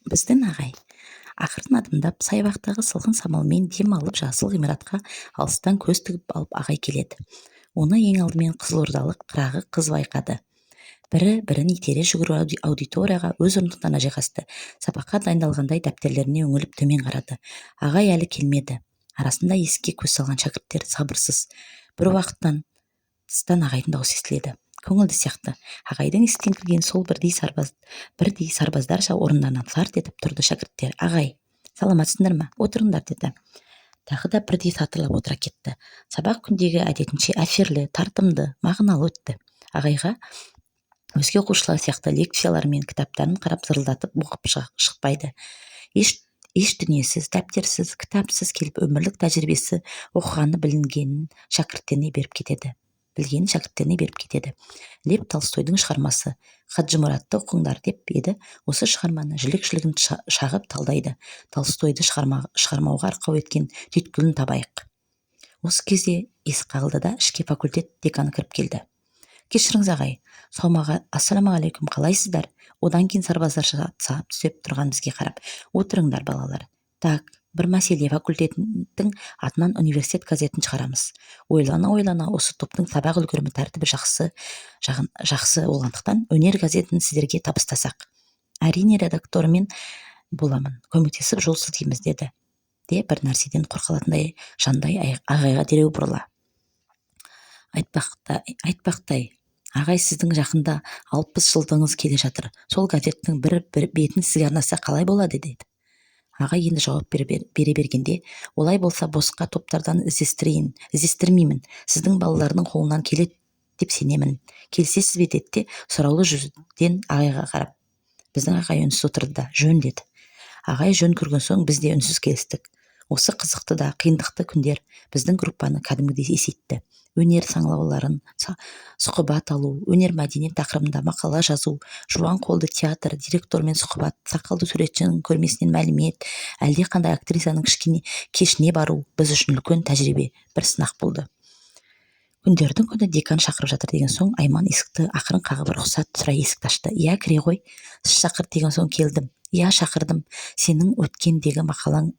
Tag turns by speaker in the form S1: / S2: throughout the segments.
S1: Біздің ағай ақырын адымдап саябақтағы сылғын самалмен дем алып жасыл ғимаратқа алыстан көз тігіп алып ағай келеді. Оны ең алдымен қызылордалық қырағы қыз байқады. Бірін итере жүгіріп аудиторияға өз орындықтарына жайғасты. Сабаққа дайындалғандай дәптерлеріне үңіліп төмен қарады. Ағай әлі келмеді. Арасында есікке көз салған шәкірттер сабырсыз. Бір уақыттан тыстан ағайдың даусы естіледі. Көңілді сияқты. Ағайдың есіктен кірген сол бірдей сарбаздарша орындарынан сарт етіп тұрды шәкірттер. Ағай, саламатсыңдар ма? Отырыңдар деді. Тағы да бірдей сатырлап отыра кетті. Сабақ күндегі әдетінше әсерлі, тартымды, мағыналы өтті. Ағайға өзге оқушылар сияқты лекциялар мен кітаптарын қарап зырылдатып оқып шықпайды. Еш дүниесіз, дәптерсіз, кітапсыз келіп өмірлік тәжірибесі оқығаны білгенін шәкірттеріне беріп кетеді. Лев Толстойдың шығармасы Хаджимұратты оқыңдар деп еді. Осы шығарманы жілік-жілігін шағып талдайды. Толстойды шығармауға арқау еткен түйткілін табайық. Осы кезде есік қағылды да ішке факультет деканы кіріп келді. Кешіріңіз ағай, ассалаумағалейкум, қалайсыздар? Одан кейін сарбаздар сап түсеп тұрған бізге қарап, отырыңдар балалар. Так, бір мәселе, факультеттің атынан университет газетін шығарамыз. Ойлана осы топтың сабақ үлгерімі тәртібі жақсы болғандықтан өнер газетін сіздерге табыстасақ. Әрине редакторымен боламын, көмектесіп жол сілтейміз деді. Де бір нәрседен қорқалатындай жандай ағайға дереу бұрыла. Айтпақтай, ағай, сіздің жақында 60 жылдығыңыз келе жатыр. Сол газеттің бір бетін сізге арнаса қалай болады деді. Ағай енді жауап бере бергенде, олай болса босқа топтардан іздестірмеймін. Сіздің балалардың қолынан келеді деп сенемін. Келісесіз бе деді, сұраулы жүзден ағайға қарап. Біздің ағай үнсіз отырды да, жөн деді. Ағай жөн көрген соң біз де үнсіз келістік. Осы қызықты да қиындықты күндер біздің группаны кәдімгідей есейтті. Өнер саңлауларын сұхбат алу, өнер мәдениет тақырыбында мақала жазу, жуан қолды театр, директормен сұхбат, сақалды суретшінің көрмесінен мәлімет, әлде қандай актрисаның кешіне бару біз үшін үлкен тәжірибе, бір сынақ болды. Күндердің күні декан шақырып жатыр деген соң Айман есікті ақырын қағып рұқсат сұрай есікті ашты. Иә, кіре ғой. Сіз шақырды деген соң келдім. Иә, шақырдым. Сенің өткендегі мақалаң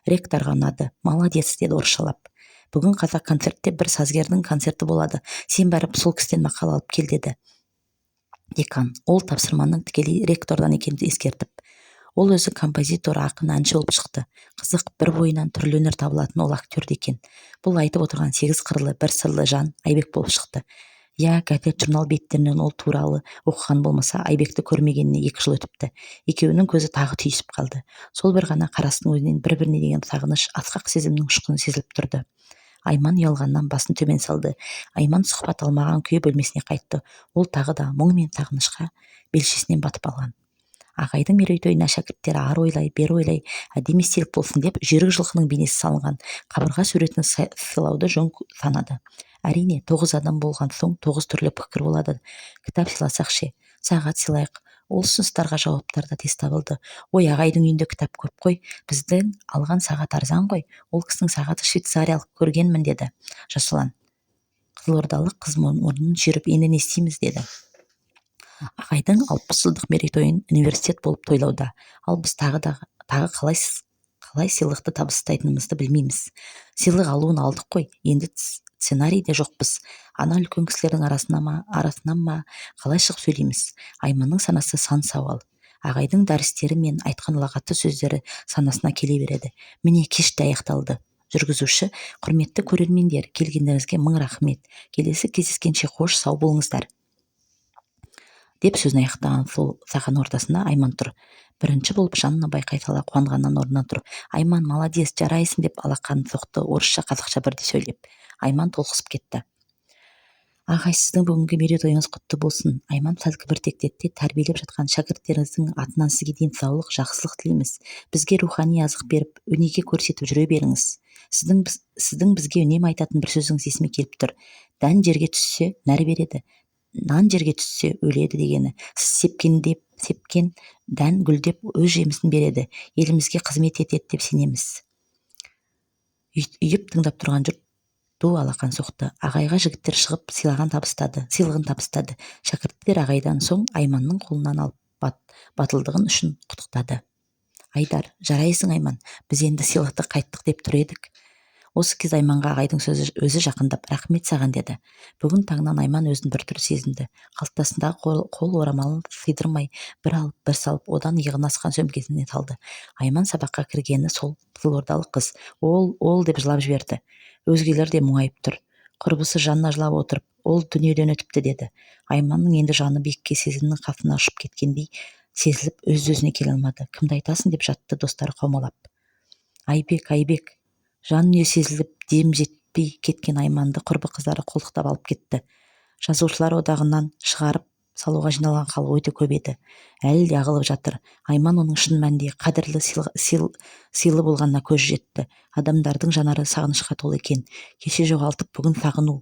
S1: ректорға ұнады. Молодец деді орысшалап. Бүгін қазақ концертте бір сазгердің концерті болады. Сен барып сол кісіден мақала алып кел деді декан. Ол тапсырманың тікелей ректордан екенін ескертіп. Ол өзі композитор, ақын, әнші болып шықты. Қызық, бір бойынан түрлі өнер табылатын ол актер екен. Бұл айтып отырған 8 қырлы, бір сырлы жан Айбек болып шықты. Я, газет журнал беттерінен ол туралы оқыған болмаса, Айбекті көрмегеніне 2 жыл өтіпті. Екеуінің көзі тағы түйісіп қалды. Сол бір ғана қарастың өзінен бір-біріне деген сағыныш, асқақ сезімнің ұшқыны сезіліп тұрды. Айман ұялғаннан басын төмен салды. Айман сұхбат алмаған күйі бөлмесіне қайтты. Ол тағы да мұң мен сағынышқа белшесінен батып алған. Ағайдың мерейтойына шәкірттері ары ойлай, бері ойлай, әдемі естелік болсын деп жүйрік жылқының бейнесі салынған қабырға суретін сыйлауды жөн санады. Әрине, 9 адам болған соң 9 түрлі пікір болады. Кітап сыйласақ ше, сағат сыйлайық. Ол ұсыныстарға жауаптар да тез табылды. Ой, ағайдың үйінде кітап көп қой, біздің алған сағат арзан ғой, ол кісінің сағаты швейцариялық, көргенмін деді Жасұлан. Қызылордалық қыз мұрнын жүйріп, енді не істейміз деді. Ағайдың 60 жылдық мерейтойын университет болып тойлауда. Ал біз тағы қалай сыйлықты табыстайтынымызды білмейміз. Сыйлық алуын алдық қой, енді сценарийде жоқпыз. Ана үлкен кісілердің арасынан ма қалай шығып сөйлейміз? Айманның санасы сан сауал. Ағайдың дәрістері мен айтқан ұлағатты сөздері санасына келе береді. Міне кеш те аяқталды. Жүргізуші: құрметті көрермендер, келгендеріңізге мың рахмет. Келесі кездескенше қош сау болыңыздар деп сөзін аяқтаған сол сахан ортасында Айман тұр. Бірінші болып жанына байқай сала қуанғаннан орнынан тұрып, Айман, молодец, жарайсың деп алақанын соқты, орысша қазақша бірдей сөйлеп. Айман толқысып кетті. Ағай, сіздің бүгінгі мерейтойыңыз құтты болсын. Айман сәл кібіртіктетті. Тәрбиелеп жатқан шәкірттеріңіздің атынан сізге денсаулық, жақсылық тілейміз. Бізге рухани азық беріп, өнеге көрсетіп жүре беріңіз. Сіздің бізге үнемі айтатын бір сөзіңіз есіме келіп тұр. Дән жерге түссе, нәр береді. Нан жерге түссе өледі дегені. Сіз сепкен дән гүлдеп өз жемісін береді. Елімізге қызмет етеді деп сенеміз. Үйіп тыңдап тұрған жұрт ду алақан соқты. Ағайға жігіттер шығып сыйлығын табыстады. Шәкірттер ағайдан соң Айманның қолынан алып батылдығын үшін құттықтады. Айдар: жарайсың Айман, біз енді сыйлықты қайттық деп тұр едік. Осы кез Айманға ағайдың өзі жақындап, рахмет саған деді. Бүгін таңнан Айман өзін біртүрлі сезінді. Қалтасындағы қол орамалын сыйдырмай бір алып бір салып, одан иығына асқан сөмкесіне салды. Айман сабаққа кіргені сол қызылордалық қыз ол деп жылап жіберді. Өзгелер де мұңайып тұр. Құрбысы жанына жылап отырып, ол дүниеден өтіпті деді. Айманның енді жаны биікке сезімнің қафына ұшып кеткендей сезіліп, өз-өзіне келе алмады. Кімді айтасың деп жатты достары қаумалап. Айбек. Жан дүние сезіліп, дем жетпей кеткен Айманды құрбы қыздары қолтықтап алып кетті. Жазушылар одағынан шығарып салуға жиналған халық өте көп еді. Әлі де ағылып жатыр. Айман оның шын мәнінде қадірлі сыйлы болғанына көзі жетті. Адамдардың жанары сағынышқа толы екен. Кеше жоғалтып, бүгін сағыну.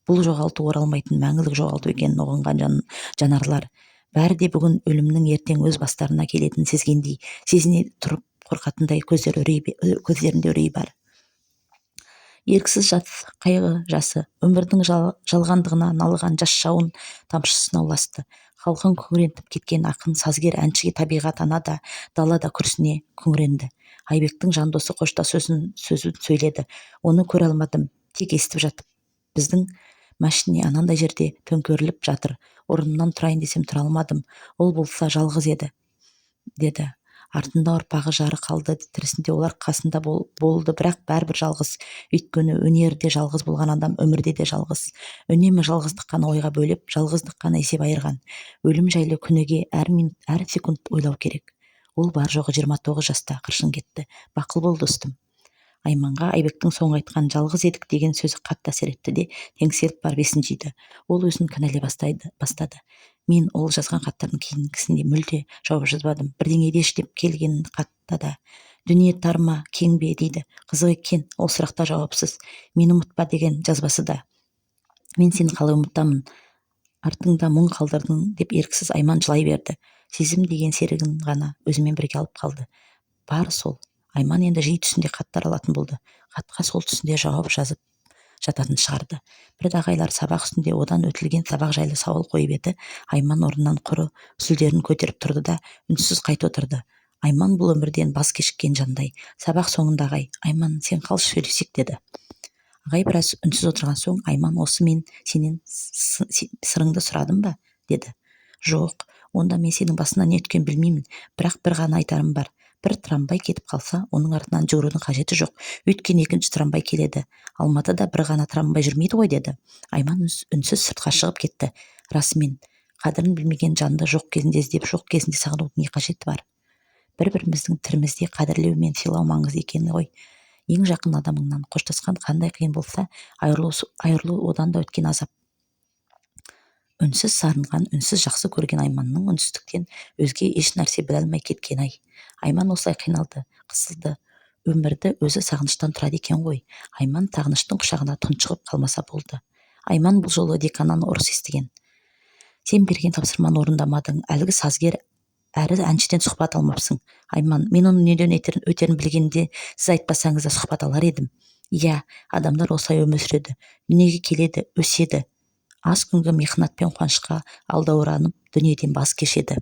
S1: Бұл жоғалту оралмайтын мәңгілік жоғалту екенін ұғынған жанарлар. Бәрі де бүгін өлімнің ертең өз бастарына келетінін сезгендей, сезіне тұрып қорқатындай көздерінде үрей бар. Еріксіз жас қайғы жасы, өмірдің жалғандығына налыған жас жауын тамшысына ұласты. Халқын күңірентіп кеткен ақын, сазгер, әншіге табиғат ана да, дала да күрсіне күңіренді. Айбектің жандосы қоштасу сөзін сөйледі. Оны көре алмадым, тек естіп жатып. Біздің машине анандай жерде төңкеріліп жатыр. Орнымнан тұрайын десем тұра алмадым. Ол болса жалғыз еді, деді. Артында ұрпағы жары қалды, тірісінде олар қасында болды, бірақ бәрібір жалғыз. Өйткені өнерде жалғыз болған адам өмірде де жалғыз. Үнемі жалғыздық қана ойға бөлеп, жалғыздық қана есеп айырған. Өлім жайлы күніге әр минут, әр секунд ойлау керек. Ол бар жоғы 29 жаста қыршын кетті. Бақыл бол, достым. Айманға Айбектің соңғы айтқан жалғыз едік деген сөзі қатты әсер етті де, теңселіп барып есін жиды. Ол өзін кінәлай бастады. Мен ол жазған хаттардың кейінгісінде мүлде жауап жазбадым. Бірдеңе деші деп келгенін хатта. Дүние тар ма, кең бе дейді. Қызық екен, ол сұрақта жауапсыз. Мені ұмытпа деген жазбасы да. Мен сені қалай ұмытамын, артыңда мұң қалдырдың деп еріксіз Айман жылай берді. Сезім деген серігін ғана өзімен бірге алып қалды. Бар сол. Айман енді жиі түсінде хаттар алатын болды. Хатқа сол түсінде жауап жазып жататын шығарды. Бір ағайлар сабақ үстінде одан өтілген сабақ жайлы сауал қойып еді. Айман орнынан құры сүлдерін көтеріп тұрды да үнсіз қайта отырды. Айман бұл өмірден бас кешіккен жандай. Сабақ соңында ағай: Айман, сен қалшы сөйлесек, деді. Ағай біраз үнсіз отырған соң: Айман, осы мен сенен сырыңды сұрадым ба, деді. Жоқ, онда мен сенің басынан не өткен білмеймін, бірақ бір ғана айтарым бар. Бір трамвай кетіп қалса, оның артынан жүгірудің қажеті жоқ. Өйткені екінші трамвай келеді. Алматыда бір ғана трамвай жүрмейді ғой, деді. Айман үнсіз сыртқа шығып кетті. Расымен, қадірін білмеген жанды жоқ кезінде іздеп, жоқ кезінде сағынудың не қажеті бар? Бір-біріміздің тірімізде қадірлеу мен сыйлау маңызды екені ғой. Ең жақын адамыңнан қоштасқан қандай қиын болса, айырылу одан да өткен азап. Үнсіз сарынған, үнсіз жақсы көрген Айманның үнсіздіктен өзге еш нәрсе біле алмай кеткен-ай. Айман осылай қиналды, қысылды. Өмірді өзі сағыныштан тұрады екен ғой. Айман сағыныштың құшағына тұншығып қалмаса болды. Айман бұл жолы деканнан ұрыс естіген. Сен берген тапсырманы орындамадың, әлгі сазгер әрі әншіден сұхбат алмапсың. Айман, мен оның неден өтерін білгенде, сіз айтпасаңыз да сұхбат алар едім. Иә, адамдар осылай өмір сүреді, дүниеге келеді, өседі. Аз күнгі мехнат пен қуанышқа алдауранып, дүниеден бас кешеді.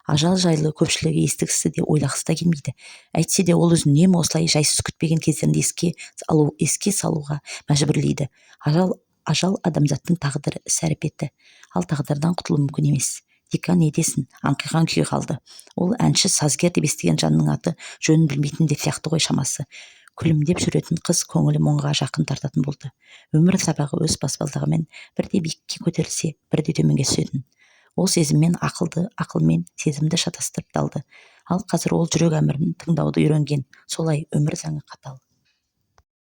S1: Ажал жайлы көпшілігі естігісі де ойлағысы да келмейді. Әйтсе де ол өзін үнемі осылай жайсыз күтпеген кездерінде еске салуға мәжбүрлейді. Ажал адамзаттың тағдыры, іс-әрекеті. Ал тағдырдан құтылу мүмкін емес. Декан не десін, аңқиған күйі қалды. Ол әнші, сазгер деп естіген жанның аты жөнін білмейтін де сияқты ғой шамасы. Күлімдеп жүретін қыз көңілі мұңға жақын тартатын болды. Өмір сабағы өз баспалдағымен бірде биікке көтерілсе, бірде төменге түсетін. Ол сезіммен ақылмен сезімді шатастырып далды. Ал қазір ол жүрек әмірін тыңдауды үйренген. Солай өмір заңы қатал.